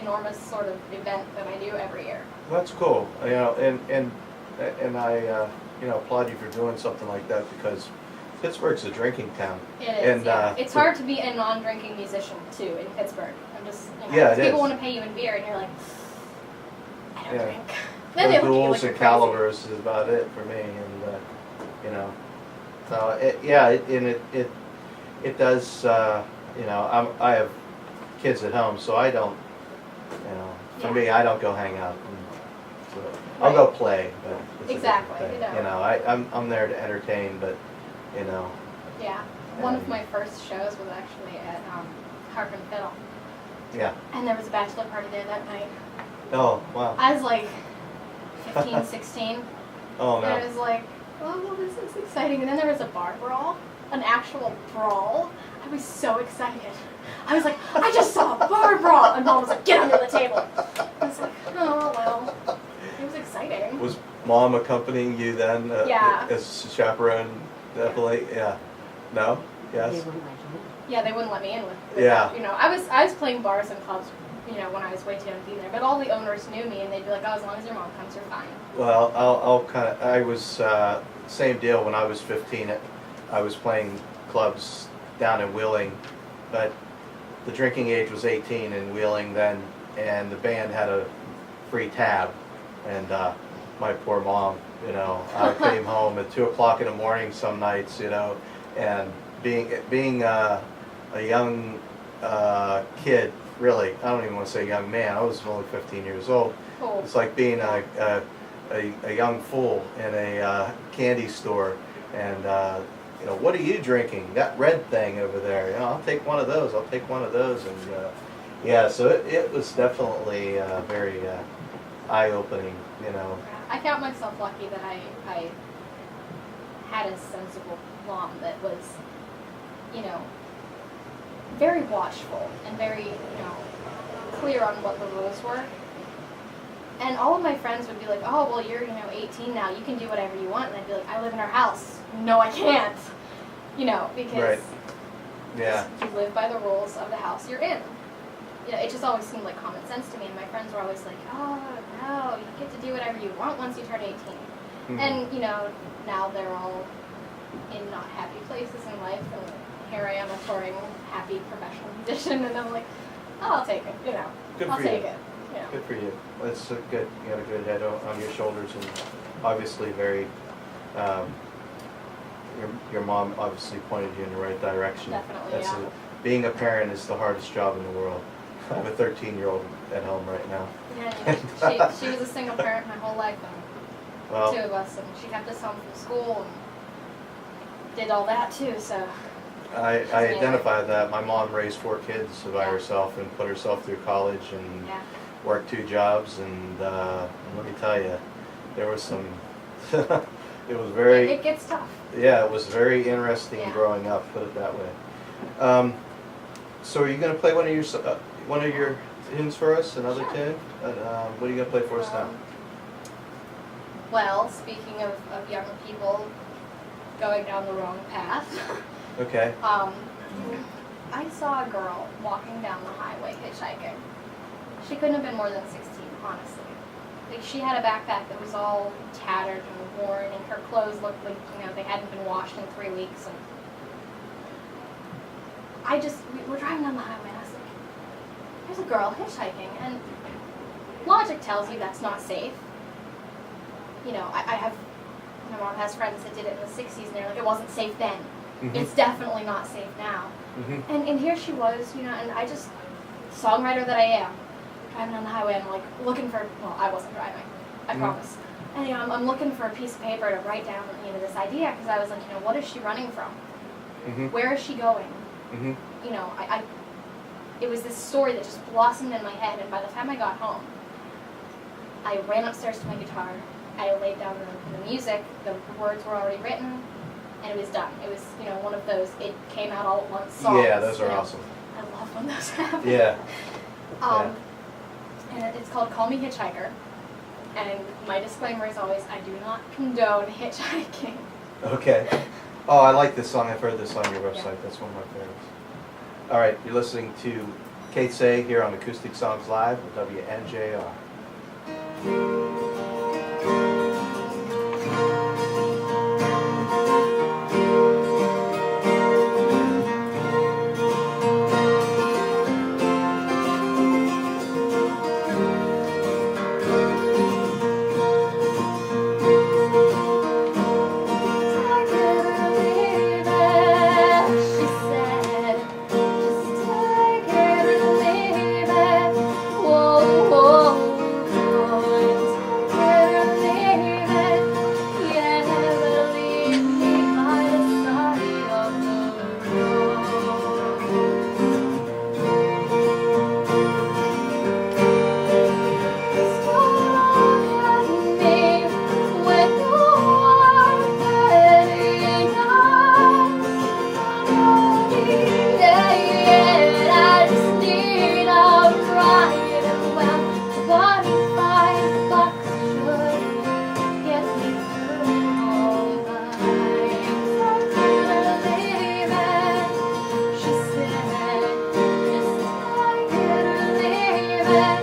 enormous sort of event that I do every year. That's cool. You know, and I applaud you for doing something like that, because Pittsburgh's a drinking town. It is. And, Yeah. It's hard to be a non-drinking musician too in Pittsburgh. I'm just, Yeah, it people is. want to pay you in beer, and you're like, I don't Yeah. drink. Then they The look at you duels like you're and crazy. calibers is about it for me, and so it does. I have kids at home, so I don't. For Yeah. me, I don't go hang out. So I'll go play, but it's Exactly, a different thing. you know. I'm there to entertain, but Yeah. One of my first shows was actually at Harp and Fiddle, yeah. and there was a bachelor party there that night. Oh wow. I was like 15, 16. Oh And I no. was like, oh, well, this is exciting. And then there was a bar brawl, an actual brawl. I was so excited. I was like, I just saw a bar brawl. And Mom was like, get under the table. I was like, oh, well, it was exciting. Was Mom accompanying you then? Yeah. As chaperone, definitely. Yeah. No. Yes. Yeah, they wouldn't let me in with Yeah. I was playing bars and clubs, when I was way too young to be there. But all the owners knew me, and they'd be like, oh, as long as your mom comes, you're fine. Well, I was same deal when I was 15. I was playing clubs down in Wheeling, but the drinking age was 18 in Wheeling then, and the band had a free tab, and my poor mom, I came home at 2 o'clock in the morning some nights, and being a young kid, really, I don't even want to say young man, I was only 15 years old. Cool. It's like being a young fool in a candy store, and what are you drinking? That red thing over there. I'll take one of those. I'll take one of those, and yeah. So it was definitely very eye-opening. I count myself lucky that I had a sensible mom that was, very watchful and very, clear on what the rules were. And all of my friends would be like, oh, well, you're, 18 now, you can do whatever you want. And I'd be like, I live in our house. No, I can't. Because Right. Yeah. you live by the rules of the house you're in. It just always seemed like common sense to me. And my friends were always like, oh, no, you get to do whatever you want once you turn 18. Mhm. And, now they're all in not happy places in life. And here I am, a touring, happy professional musician. And I'm like, oh, I'll take it, Good I'll for take you. it. Good for you. That's good. You got a good head on your shoulders, and obviously very. Your mom obviously pointed you in the right direction. Definitely, yeah. Being a parent is the hardest job in the world. I have a 13-year-old at home right now. Yeah, she was a single parent my whole life, and Well, two of us, and she kept us home from school and did all that too, so. I amazing. identify that. My mom raised 4 kids by Yeah. herself and put herself through college and Yeah. worked 2 jobs, and let me tell you, there was some. It was very. It gets tough. Yeah, it was very interesting Yeah. growing up. Put it that way. So are you going to play one of your tunes for us? Another Sure. tune? What are you going to play for us now? Well, speaking of young people going down the wrong path, Okay. I saw a girl walking down the highway hitchhiking. She couldn't have been more than 16, honestly. Like, she had a backpack that was all tattered and worn, and her clothes looked like, they hadn't been washed in 3 weeks. And we're driving down the highway, and I was like, there's a girl hitchhiking, and logic tells you that's not safe. My mom has friends that did it in the 60s, and they're like, it wasn't safe then. Mhm. It's definitely not safe now. Mhm. And here she was, and I just, songwriter that I am, driving on the highway, I'm like looking for, I wasn't driving, I promise. And I'm looking for a piece of paper to write down, this idea, because I was like, what is she running from? Mhm. Where is she going? Mhm. It was this story that just blossomed in my head, and by the time I got home, I ran upstairs to my guitar, I laid down the music, the words were already written, and it was done. It was, one of those, it came out all at once songs. Yeah, those are awesome. I love when those happen. Yeah. And it's called Call Me Hitchhiker, and my disclaimer is always, I do not condone hitchhiking. Okay. Oh, I like this song. I've heard this on your website. That's one of my favorites. All right, you're listening to Cathasaigh here on Acoustic Songs Live with WNJR. Baby